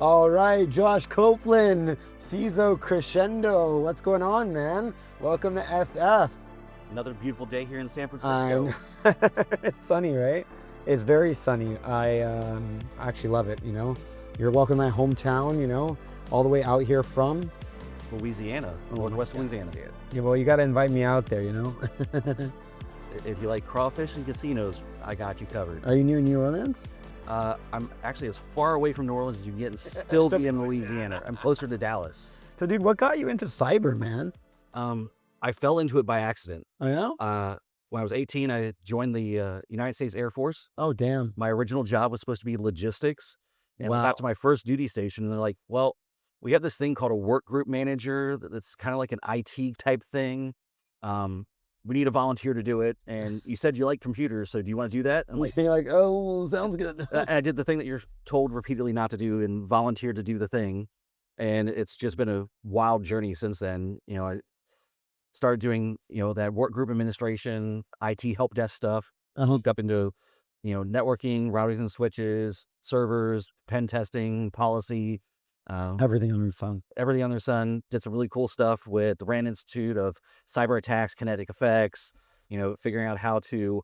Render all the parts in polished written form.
All right, Josh Copeland, CISO of Crescendo. What's going on, man? Welcome to SF. Another beautiful day here in San Francisco. It's sunny, right? It's very sunny. I actually love it, you know. You're welcome to my hometown, you know, all the way out here from Louisiana, Northwest Louisiana. Yeah, well, you got to invite me out there, you know. If you like crawfish and casinos, I got you covered. Are you near New Orleans? I'm actually as far away from New Orleans as you get and still be in Louisiana. I'm closer to Dallas. So, dude, what got you into cyber, man? I fell into it by accident. I know. When I was 18, I joined the United States Air Force. Oh, damn. My original job was supposed to be logistics. And Wow. I got to my first duty station, and they're like, well, we have this thing called a work group manager that's kind of like an IT type thing. We need a volunteer to do it. And you said you like computers, so do you want to do that? I'm like, You're like, oh, sounds good. I did the thing that you're told repeatedly not to do and volunteered to do the thing. And it's just been a wild journey since then. You know, I started doing, that work group administration, IT help desk stuff, hooked up into, networking, routers and switches, servers, pen testing, policy, Everything under the sun. everything under the sun. Did some really cool stuff with the Rand Institute of Cyber Attacks, Kinetic Effects, figuring out how to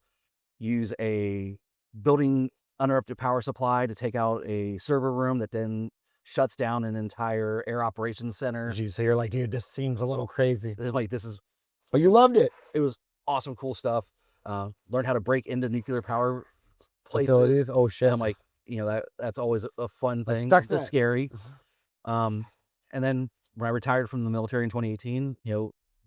use a building uninterrupted power supply to take out a server room that then shuts down an entire air operations center. So you're like, dude, this seems a little crazy. This is, But you loved it. it was awesome, cool stuff. Learned how to break into nuclear power places. Facilities. Oh, shit. And I'm like, that's always a fun Like thing. Stuxnet. That's scary. And then when I retired from the military in 2018,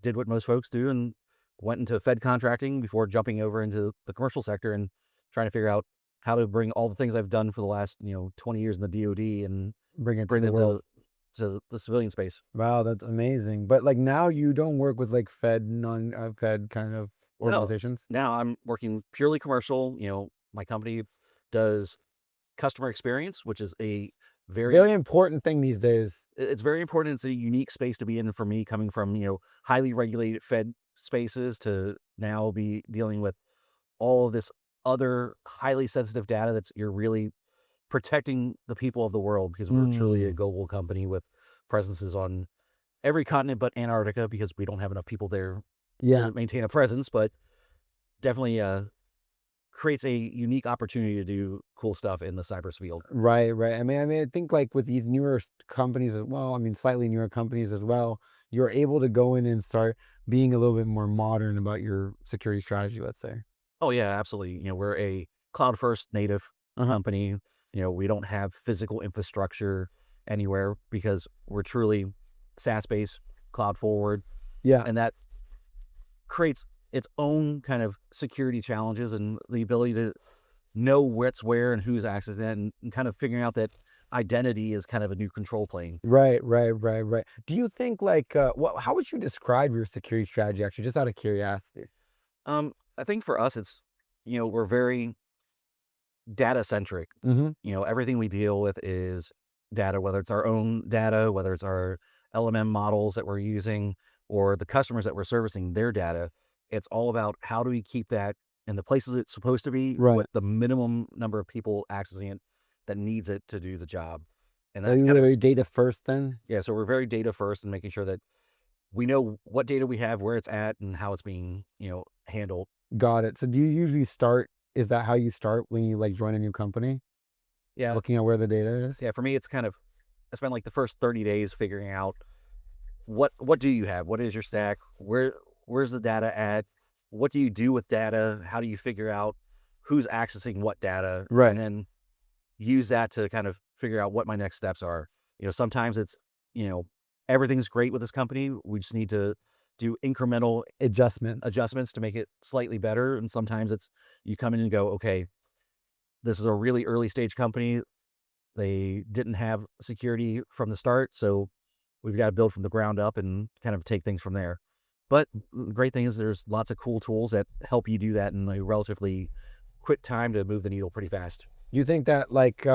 did what most folks do and went into Fed contracting before jumping over into the commercial sector and trying to figure out how to bring all the things I've done for the last, 20 years in the DoD and Bring it bring to the them world. to the civilian space. Wow, that's amazing. But like now you don't work with like Fed, non-Fed kind of No. organizations? Now I'm working purely commercial. My company does customer experience, which is a Very important thing these days. it's very important. It's a unique space to be in for me, coming from, highly regulated Fed spaces to now be dealing with all of this other highly sensitive data you're really protecting the people of the world, because we're truly a global company with presences on every continent but Antarctica, because we don't have enough people there to maintain a presence, but definitely creates a unique opportunity to do cool stuff in the cyber field. Right. I mean, I think like with these newer companies as well, I mean, slightly newer companies as well, you're able to go in and start being a little bit more modern about your security strategy, let's say. Oh yeah, absolutely. We're a cloud first native company. We don't have physical infrastructure anywhere because we're truly SaaS based, cloud forward. Yeah. And that creates its own kind of security challenges and the ability to know what's where and who's accessing that, and kind of figuring out that identity is kind of a new control plane. Right. Do you think like, how would you describe your security strategy actually, just out of curiosity? I think for us, it's, we're very data centric. Everything we deal with is data, whether it's our own data, whether it's our LMM models that we're using, or the customers that we're servicing their data. It's all about how do we keep that in the places it's supposed to be, Right. with the minimum number of people accessing it that needs it to do the job. And Are that's you kind of, very data first then? yeah, so we're very data first and making sure that we know what data we have, where it's at, and how it's being, handled. Got it. So do you usually start, is that how you start when you like join a new company? Yeah. Looking at where the data is? Yeah, for me, it's kind of, I spend like the first 30 days figuring out what do you have? What is your stack? Where's the data at? What do you do with data? How do you figure out who's accessing what data? Right. And then use that to kind of figure out what my next steps are. Sometimes it's, everything's great with this company. We just need to do incremental adjustments to make it slightly better. And sometimes it's, you come in and go, okay, this is a really early stage company. They didn't have security from the start, so we've got to build from the ground up and kind of take things from there. But the great thing is there's lots of cool tools that help you do that in a relatively quick time to move the needle pretty fast. Do you think that like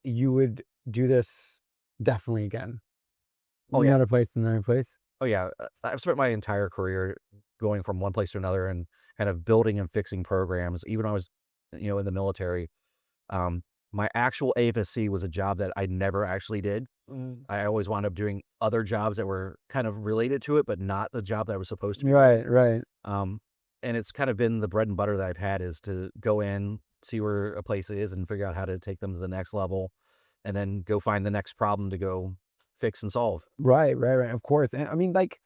you would do this definitely again? Oh, yeah. Another place, another place? Oh yeah, I've spent my entire career going from one place to another and kind of building and fixing programs. Even when I was, in the military, my actual AFSC was a job that I never actually did. I always wound up doing other jobs that were kind of related to it, but not the job that I was supposed to be doing. Right. Um, and it's kind of been the bread and butter that I've had, is to go in, see where a place is and figure out how to take them to the next level, and then go find the next problem to go fix and solve. Right. Of course. And I mean, like,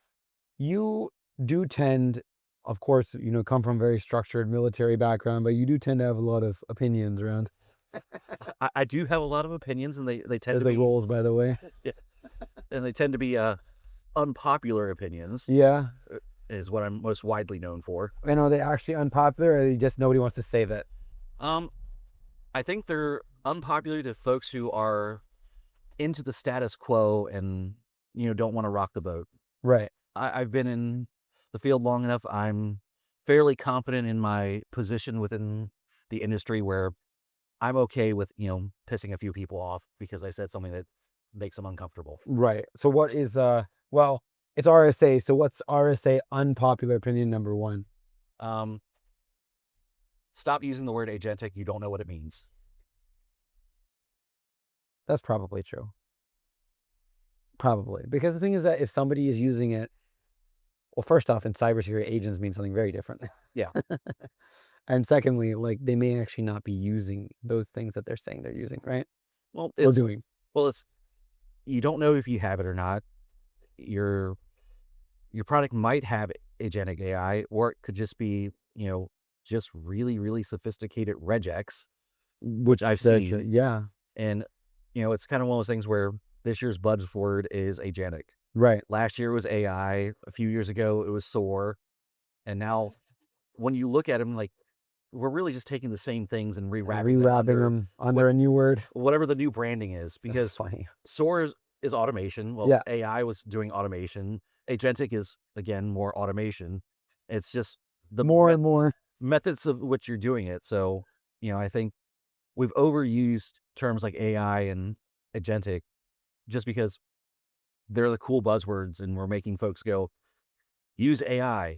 you do tend, of course, come from a very structured military background, but you do tend to have a lot of opinions around. I do have a lot of opinions, and they tend As to they be roles, by the way. yeah, and they tend to be unpopular opinions, Yeah. is what I'm most widely known for. And are they actually unpopular, or just nobody wants to say that? Um, I think they're unpopular to folks who are into the status quo and don't want to rock the boat. Right. I've been in the field long enough. I'm fairly confident in my position within the industry, where I'm okay with pissing a few people off because I said something that makes them uncomfortable. Right. So what is well, it's RSA. So what's RSA unpopular opinion number one? Um, Stop using the word agentic. You don't know what it means. That's probably true. Probably. Because the thing is that if somebody is using it, well, first off, in cybersecurity, agents mean something very different. Yeah. And secondly, like, they may actually not be using those things that they're saying they're using, right? Well, Or doing. it's you don't know if you have it or not. Your product might have agentic AI, or it could just be just really, really sophisticated regex, which I've seen. Yeah. And it's kind of one of those things where this year's buzzword is agentic. Right. Last year was AI. A few years ago, it was SOAR. And now, when you look at them, like, we're really just taking the same things and rewrapping them under a new word. whatever the new branding is. That's Because funny. SOAR is automation. Well, Yeah. AI was doing automation. Agentic is, again, more automation. It's just the More and more. methods of which you're doing it. So, I think we've overused terms like AI and agentic just because they're the cool buzzwords, and we're making folks go, use AI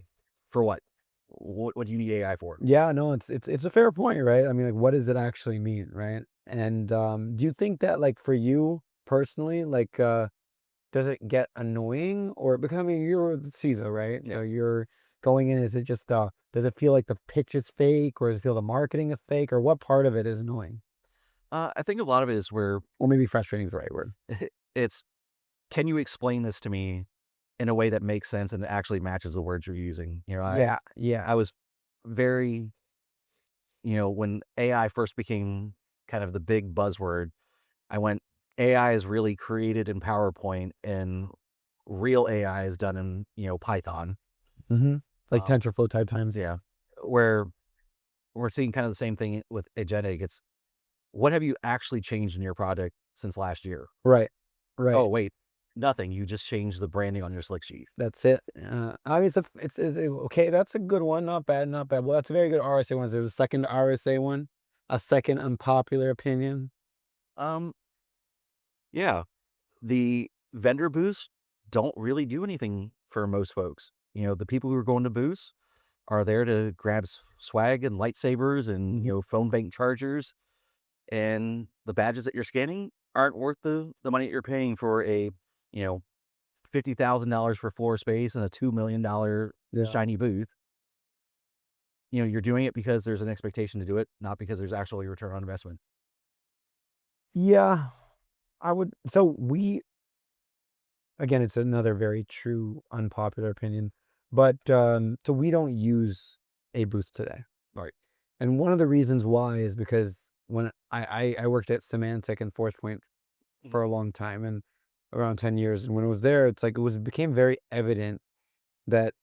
for what? What do you need AI for? Yeah, no, it's a fair point, right? I mean, like, what does it actually mean, right? And do you think that, like, for you personally, like, does it get annoying, or becoming, you're the CISO, right? Yeah. So you're going in, is it just does it feel like the pitch is fake, or does it feel the marketing is fake, or what part of it is annoying? I think a lot of it is where Or maybe frustrating is the right word. it's, can you explain this to me in a way that makes sense and actually matches the words you're using? Yeah. I was very, when AI first became kind of the big buzzword, I went, AI is really created in PowerPoint, and real AI is done in, Python. Mm-hmm. Like Um, TensorFlow type times. yeah, where we're seeing kind of the same thing with agentic. It's, what have you actually changed in your product since last year? Right. Right. Oh, wait, nothing. You just changed the branding on your slick sheet. That's it. I mean, okay. That's a good one. Not bad. Not bad. Well, that's a very good RSA one. There's a second RSA one, a second unpopular opinion. Um, yeah, the vendor booths don't really do anything for most folks. The people who are going to booths are there to grab swag and lightsabers and, phone bank chargers, and the badges that you're scanning aren't worth the money that you're paying for a, you know, $50,000 for floor space and a $2 million Yeah. shiny booth. You're doing it because there's an expectation to do it, not because there's actually a return on investment. Yeah. I would. So again, it's another very true unpopular opinion, but so we don't use a booth today. Right. And one of the reasons why is because when I worked at Symantec and ForcePoint for a long time, and around 10 years, and when it was there, it's like it became very evident that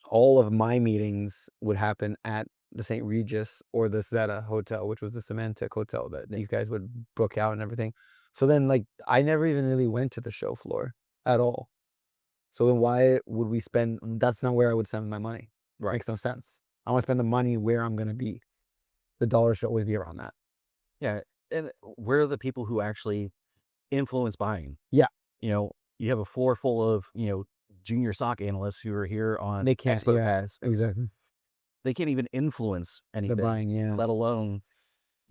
all of my meetings would happen at the St. Regis or the Zeta Hotel, which was the Symantec hotel that these guys would book out and everything. So then, like, I never even really went to the show floor at all. So then why would we spend, that's not where I would spend my money. Right. Makes no sense. I want to spend the money where I'm going to be. The dollar should always be around that. Yeah. And where are the people who actually influence buying? Yeah. You have a floor full of, junior SOC analysts who are here on They can't, Expo yeah, Pass. exactly. They can't even influence The anything, buying, yeah. let alone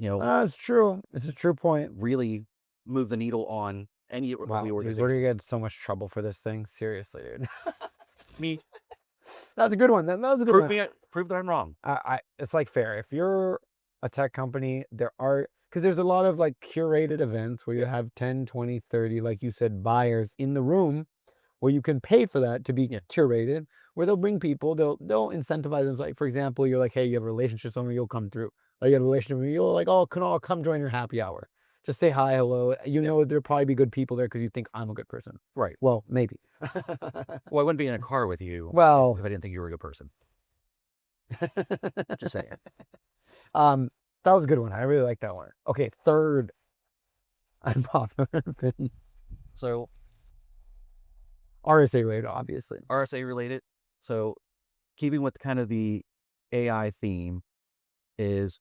It's true. It's a true point. really move the needle on any of Wow, the dude, organizations. we're gonna get in so much trouble for this thing. Seriously, dude. Me, That's a good one. That was a good one. prove that I'm wrong. It's like fair. If you're a tech company, because there's a lot of like curated events where you have 10, 20, 30, like you said, buyers in the room where you can pay for that to be curated, where they'll bring people, they'll incentivize them. Like, for example, you're like, hey, you have a relationship with someone, you'll come through. Or you have a relationship with me, you'll like, oh, Kunal, come join your happy hour. Just say hi, hello. There'll probably be good people there because you think I'm a good person. Right. Well, maybe. Well, I wouldn't be in a car with you Well, if I didn't think you were a good person. Just saying. That was a good one. I really like that one. Okay, third unpopular opinion. So RSA related, obviously. RSA related. So keeping with kind of the AI theme is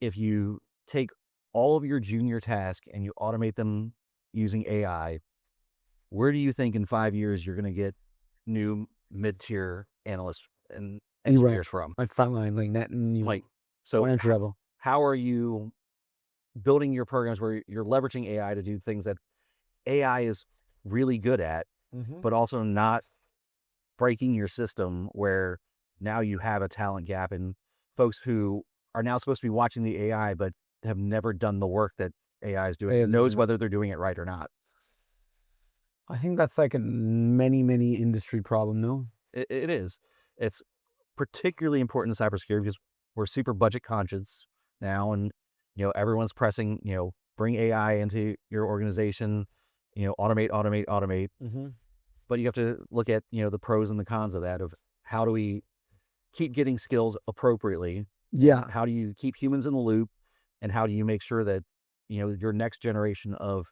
if you take all of your junior tasks and you automate them using AI, where do you think in 5 years you're going to get new mid-tier analysts and engineers from? Like frontline, like net and so entry level. How are you building your programs where you're leveraging AI to do things that AI is really good at, but also not breaking your system where now you have a talent gap and folks who are now supposed to be watching the AI but have never done the work that AI is doing, knows whether they're doing it right or not. I think that's like a many industry problem, no? It is. It's particularly important in cybersecurity because we're super budget conscious now, and everyone's pressing, bring AI into your organization, automate. But you have to look at the pros and the cons of that, of how do we keep getting skills appropriately? Yeah. How do you keep humans in the loop, and how do you make sure that your next generation of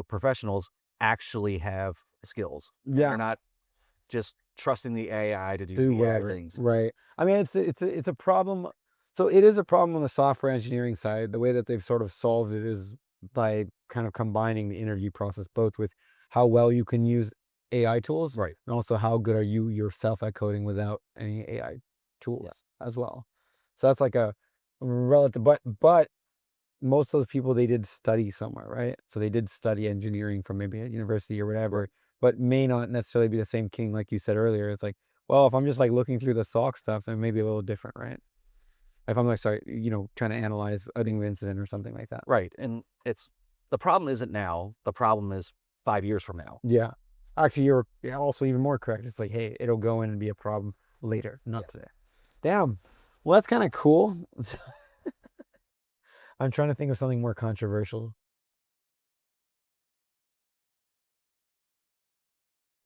professionals actually have skills? Yeah. They're not just trusting the AI to do AI things. Right. I mean, it's a problem. So it is a problem on the software engineering side. The way that they've sort of solved it is by kind of combining the interview process, both with how well you can use AI tools, Right, and also how good are you yourself at coding without any AI tools as well. So that's like a relative, but most of those people, they did study somewhere, right? So they did study engineering from maybe a university or whatever, but may not necessarily be the same king like you said earlier. It's like, well, if I'm just like looking through the SOC stuff, then maybe a little different, right? If I'm like, sorry, trying to analyze a new incident or something like that. right. And the problem isn't now. The problem is 5 years from now. Yeah. Actually, you're also even more correct. It's like, hey, it'll go in and be a problem later, not today. Damn. Well, that's kind of cool. I'm trying to think of something more controversial.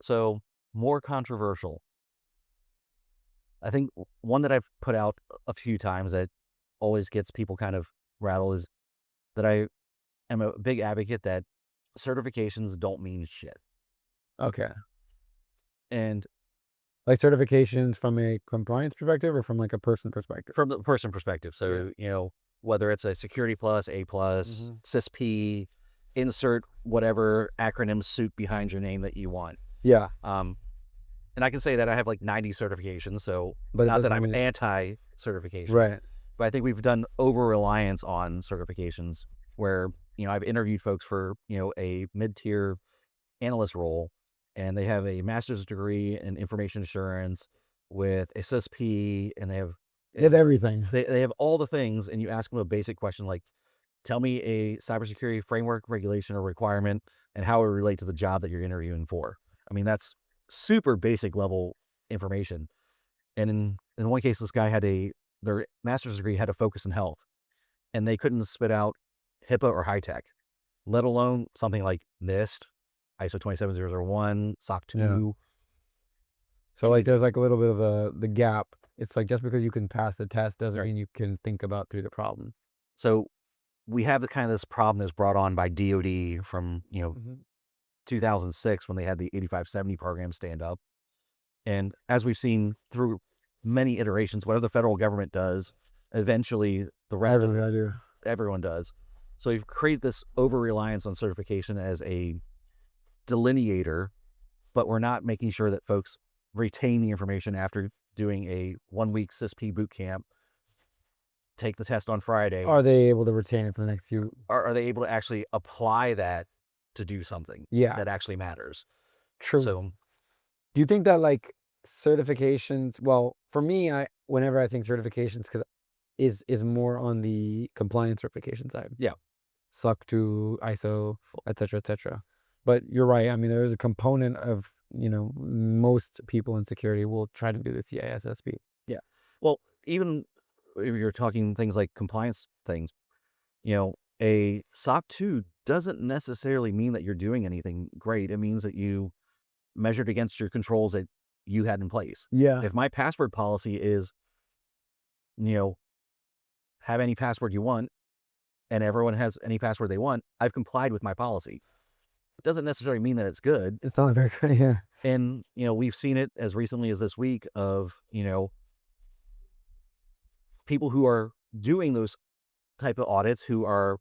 So more controversial. I think one that I've put out a few times that always gets people kind of rattled is that I am a big advocate that certifications don't mean shit. Okay. And like certifications from a compliance perspective or from like a person perspective? from the person perspective. So, whether it's a Security Plus, A Plus, CISP, insert whatever acronym suit behind your name that you want. Yeah. And I can say that I have like 90 certifications, so it's not that I'm anti-certification. Right. But I think we've done over-reliance on certifications where, I've interviewed folks for, a mid-tier analyst role, and they have a master's degree in information assurance with a CISP, and they have everything. They have all the things, and you ask them a basic question like, tell me a cybersecurity framework, regulation, or requirement, and how it relate to the job that you're interviewing for. I mean, that's super basic level information. And in one case, this guy had their master's degree had a focus in health, and they couldn't spit out HIPAA or high tech, let alone something like NIST, ISO 27001, SOC 2. Yeah. So like there's like a little bit of the gap. It's like just because you can pass the test doesn't mean you can think about through the problem. So we have the kind of this problem that's brought on by DoD from 2006 when they had the 8570 program stand up. And as we've seen through many iterations, whatever the federal government does, eventually the rest of everyone does. So we've created this over-reliance on certification as a delineator, but we're not making sure that folks retain the information after doing a 1-week CISP boot camp. take the test on Friday, Are they able to retain it for the next few? are they able to actually apply that to do something that actually matters? True. So, Do you think that like certifications? Well, for me, whenever I think certifications, because is more on the compliance certification side. Yeah. SOC 2, ISO, etc., etc. But you're right. I mean, there's a component of, most people in security will try to do the CISSP. Yeah. Well, even if you're talking things like compliance things, a SOC 2 doesn't necessarily mean that you're doing anything great. It means that you measured against your controls that you had in place. Yeah. If my password policy is, have any password you want, and everyone has any password they want, I've complied with my policy. It doesn't necessarily mean that it's good. It's not very good, yeah. And, we've seen it as recently as this week of, people who are doing those type of audits who are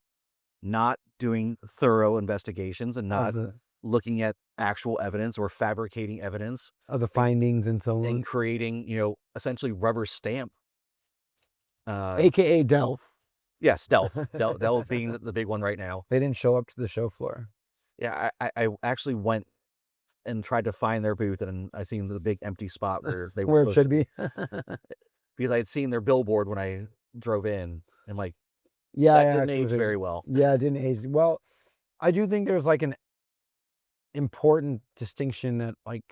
not doing thorough investigations and not looking at actual evidence or fabricating evidence of the findings and so on. And creating, essentially rubber stamp. AKA Delph. Yes, Delph. Delph being the big one right now. They didn't show up to the show floor. Yeah, I actually went and tried to find their booth, and I seen the big empty spot where they were Where it should be. Because I had seen their billboard when I drove in, and like, that didn't age very well. Yeah, it didn't age well. I do think there's like an important distinction that like,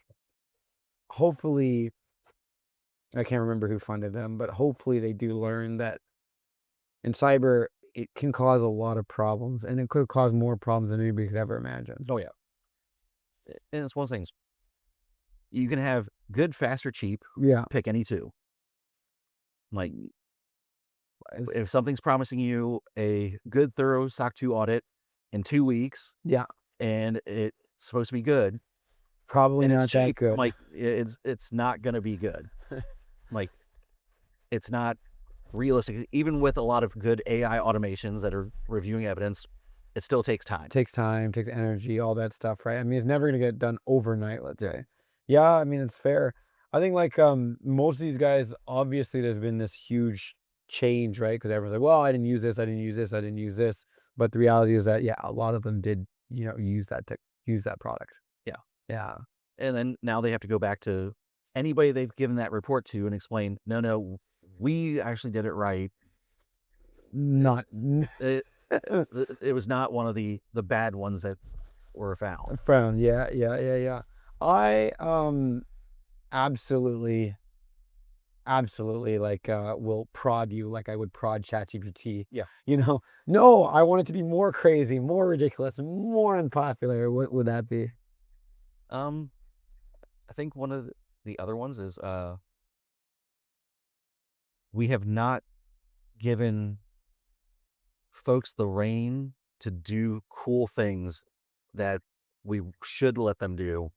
hopefully, I can't remember who funded them, but hopefully they do learn that in cyber, it can cause a lot of problems, and it could cause more problems than anybody could ever imagine. Oh, yeah. And it's one of those things. You can have good, fast, or cheap. Yeah. Pick any two. Like, if something's promising you a good, thorough SOC 2 audit in 2 weeks, yeah, and it's supposed to be good, probably not that good. Like, it's not going to be good. Like, it's not realistic. Even with a lot of good AI automations that are reviewing evidence, it still takes time. Takes time, takes energy, all that stuff, right? I mean, it's never going to get done overnight, let's say. Yeah, I mean, it's fair. I think like most of these guys, obviously there's been this huge change, right? Because everyone's like, well, I didn't use this, I didn't use this, I didn't use this. But the reality is that, yeah, a lot of them did, use that product. Yeah. Yeah. And then now they have to go back to anybody they've given that report to and explain, no, we actually did it right. Not. It was not one of the bad ones that were found. Yeah. I absolutely like will prod you like I would prod ChatGPT. Yeah. No, I want it to be more crazy, more ridiculous, more unpopular. What would that be? I think one of the other ones is we have not given folks the reign to do cool things that we should let them do,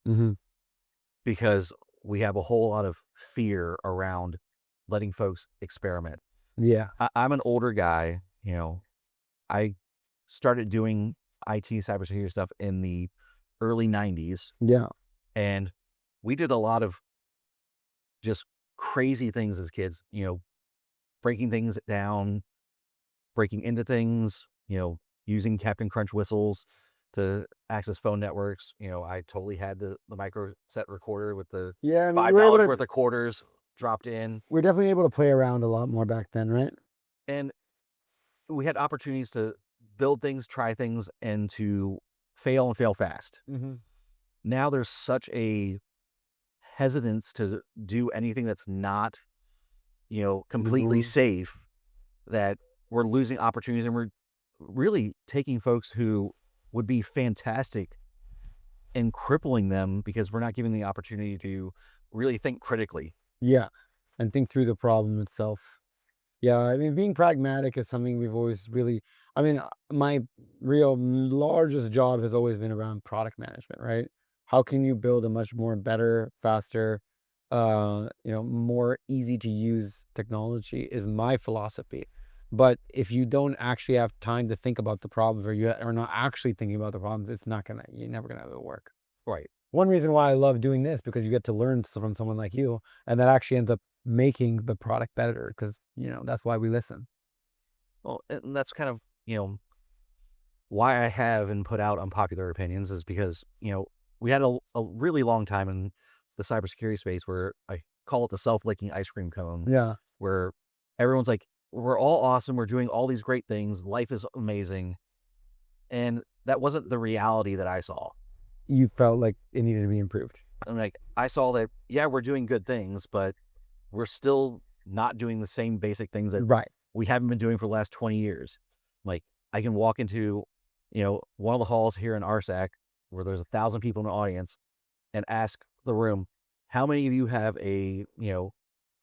because we have a whole lot of fear around letting folks experiment. Yeah. I'm an older guy. I started doing IT cybersecurity stuff in the early 90s. Yeah. And we did a lot of just crazy things as kids, breaking things down, breaking into things, using Captain Crunch whistles to access phone networks. I totally had the micro set recorder with the $5 worth of quarters dropped in. We're definitely able to play around a lot more back then, right? And we had opportunities to build things, try things, and to fail and fail fast. Now there's such a hesitance to do anything that's not, completely safe, that we're losing opportunities, and we're really taking folks who would be fantastic and crippling them because we're not giving the opportunity to really think critically. Yeah, and think through the problem itself. Yeah, I mean, being pragmatic is something we've always really, my real largest job has always been around product management, right? How can you build a much more better, faster, more easy to use technology is my philosophy. But if you don't actually have time to think about the problems, or you are not actually thinking about the problems, you're never gonna have it work. Right. One reason why I love doing this, because you get to learn from someone like you, and that actually ends up making the product better, because that's why we listen. Well, and that's kind of, why I have and put out unpopular opinions is because, we had a really long time in the cybersecurity space where I call it the self-licking ice cream cone, Yeah. where everyone's like, we're all awesome. We're doing all these great things. Life is amazing. And that wasn't the reality that I saw. You felt like it needed to be improved. I'm like, I saw that, yeah, we're doing good things, but we're still not doing the same basic things that Right. we haven't been doing for the last 20 years. Like, I can walk into, one of the halls here in RSAC where there's 1,000 people in the audience and ask the room, how many of you have a,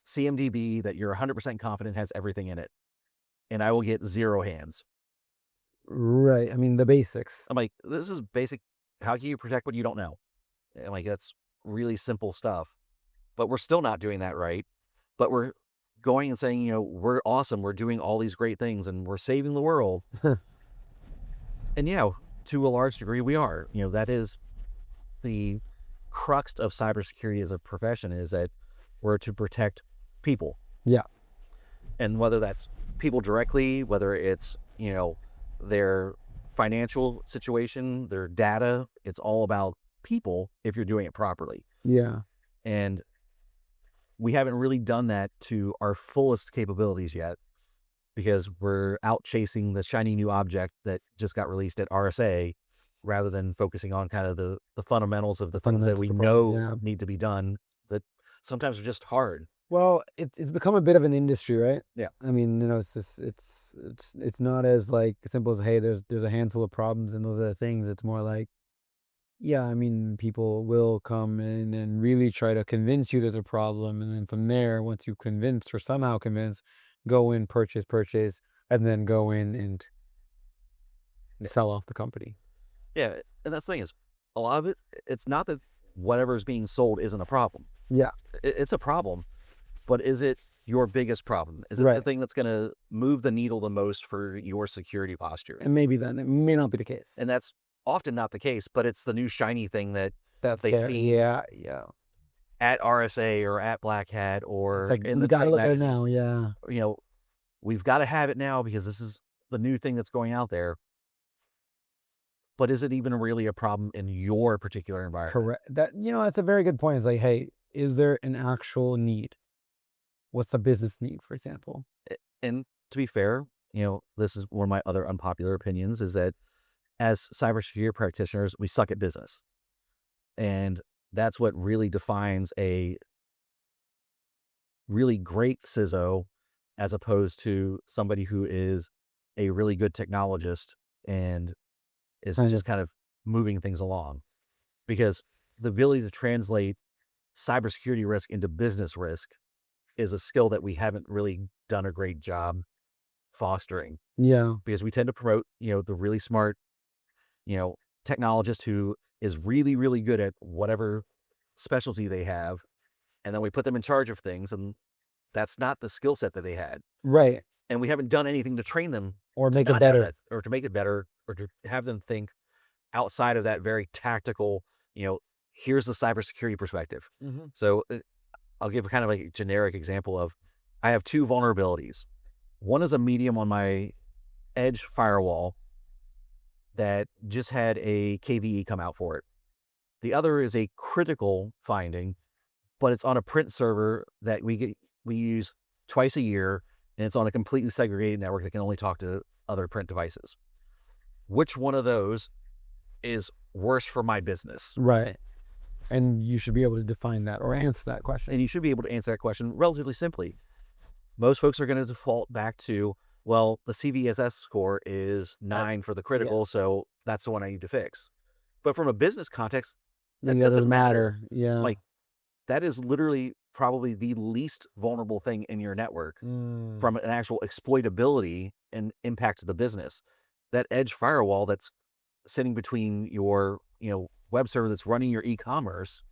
CMDB that you're 100% confident has everything in it? And I will get 0 hands. Right. I mean, the basics. I'm like, this is basic. How can you protect what you don't know? And like, that's really simple stuff. But we're still not doing that right. But we're going and saying, we're awesome. We're doing all these great things and we're saving the world. And to a large degree, we are. That is the crux of cybersecurity as a profession, is that we're to protect people. Yeah. And whether that's people directly, whether it's, their financial situation, their data, it's all about people if you're doing it properly. Yeah. And we haven't really done that to our fullest capabilities yet, because we're out chasing the shiny new object that just got released at RSA rather than focusing on kind of the fundamentals of the things that we know need to be done that sometimes are just hard. Well, it's become a bit of an industry, right? Yeah. I mean, it's just it's not as like simple as, hey, there's a handful of problems and those are the things. It's more like, yeah, I mean, people will come in and really try to convince you there's a problem, and then from there, once you've convinced or somehow convinced, go in, purchase, and then go in and sell off the company. Yeah, and that's the thing is, a lot of it, it's not that whatever's being sold isn't a problem. Yeah. It's a problem, but is it your biggest problem? Is it the thing that's going to move the needle the most for your security posture? And maybe then it may not be the case. And that's often not the case, but it's the new shiny thing that they there. see Yeah. at RSA or at Black Hat or It's like, in we the gotta trade look at it magazines. now. Yeah. We've got to have it now because this is the new thing that's going out there. But is it even really a problem in your particular environment? Correct. That's a very good point. It's like, hey, is there an actual need? What's the business need, for example? And to be fair, this is one of my other unpopular opinions, is that as cybersecurity practitioners, we suck at business. And that's what really defines a really great CISO as opposed to somebody who is a really good technologist and is just kind of moving things along. Because the ability to translate cybersecurity risk into business risk is a skill that we haven't really done a great job fostering. Yeah. Because we tend to promote, the really smart, technologist who is really, really good at whatever specialty they have. And then we put them in charge of things, and that's not the skill set that they had. Right. And we haven't done anything to train them or make it better, or to make it better, or to have them think outside of that very tactical, here's the cybersecurity perspective. Mm-hmm. So I'll give kind of a generic example of, I have 2 vulnerabilities. One is a medium on my edge firewall that just had a KVE come out for it. The other is a critical finding, but it's on a print server that we use twice a year, and it's on a completely segregated network that can only talk to other print devices. Which one of those is worse for my business? Right. And you should be able to define that or answer that question. And you should be able to answer that question relatively simply. Most folks are going to default back to, well, the CVSS score is 9 for the critical, so that's the one I need to fix. But from a business context, that doesn't matter. Yeah. Like, that is literally probably the least vulnerable thing in your network from an actual exploitability and impact to the business. That edge firewall that's sitting between your, web server that's running your e-commerce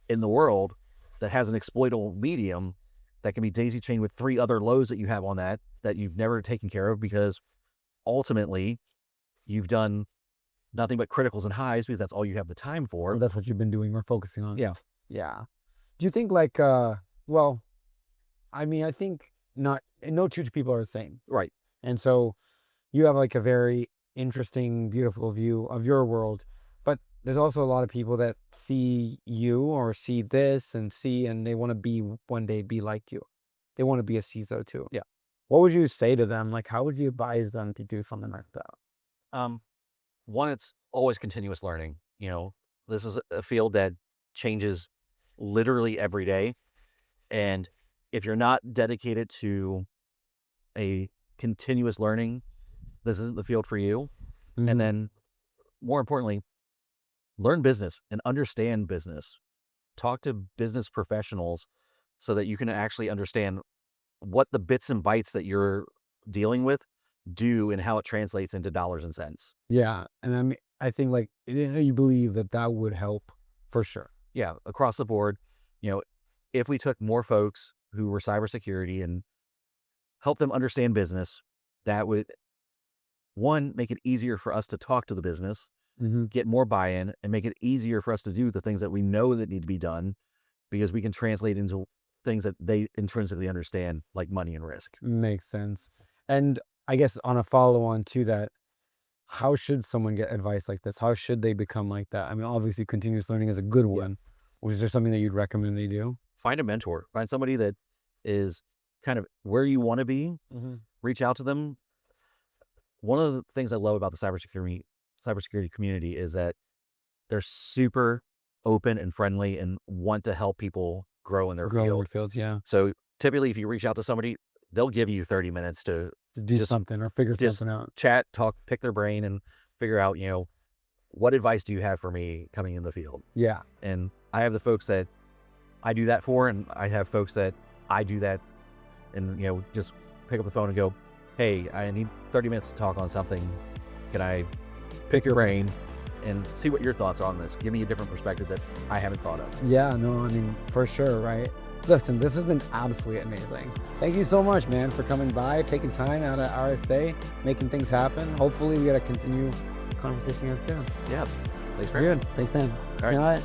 in the world that has an exploitable medium that can be daisy chained with 3 other loads that you have on that you've never taken care of, because ultimately you've done nothing but criticals and highs because that's all you have the time for. Or that's what you've been doing or focusing on. Yeah. Do you think well, I mean, I think no 2 people are the same. Right. And so you have like a very interesting, beautiful view of your world. But there's also a lot of people that see you or see this and they want to be one day be like you. They want to be a CISO too. Yeah. What would you say to them? Like, how would you advise them to do something like that? One, it's always continuous learning. This is a field that changes literally every day. And if you're not dedicated to a continuous learning, this isn't the field for you. Mhm. And then more importantly, learn business and understand business. Talk to business professionals so that you can actually understand what the bits and bytes that you're dealing with do and how it translates into dollars and cents. Yeah. And I mean, I think like you believe that would help for sure. Yeah, across the board, if we took more folks who were cybersecurity and help them understand business, that would, one, make it easier for us to talk to the business, get more buy-in, and make it easier for us to do the things that we know that need to be done, because we can translate into things that they intrinsically understand, like money and risk. Makes sense. And I guess on a follow-on to that, how should someone get advice like this? How should they become like that? I mean, obviously continuous learning is a good one. Was there something that you'd recommend they do? Find a mentor. Find somebody that is kind of where you want to be. Reach out to them. One of the things I love about the cybersecurity community is that they're super open and friendly and want to help people grow in their fields, yeah. So typically, if you reach out to somebody, they'll give you 30 minutes to do something or figure just something out. Chat, talk, pick their brain, and figure out, what advice do you have for me coming in the field? Yeah. And I have the folks that I do that for, and I have folks that I do that, and just pick up the phone and go, hey, I need 30 minutes to talk on something. Can I pick your brain and see what your thoughts are on this? Give me a different perspective that I haven't thought of. Yeah, no, I mean, for sure, right? Listen, this has been absolutely amazing. Thank you so much, man, for coming by, taking time out of RSA, making things happen. Hopefully we got to continue conversation again soon. Yeah. Thanks for good. Thanks, Sam. All right. All right.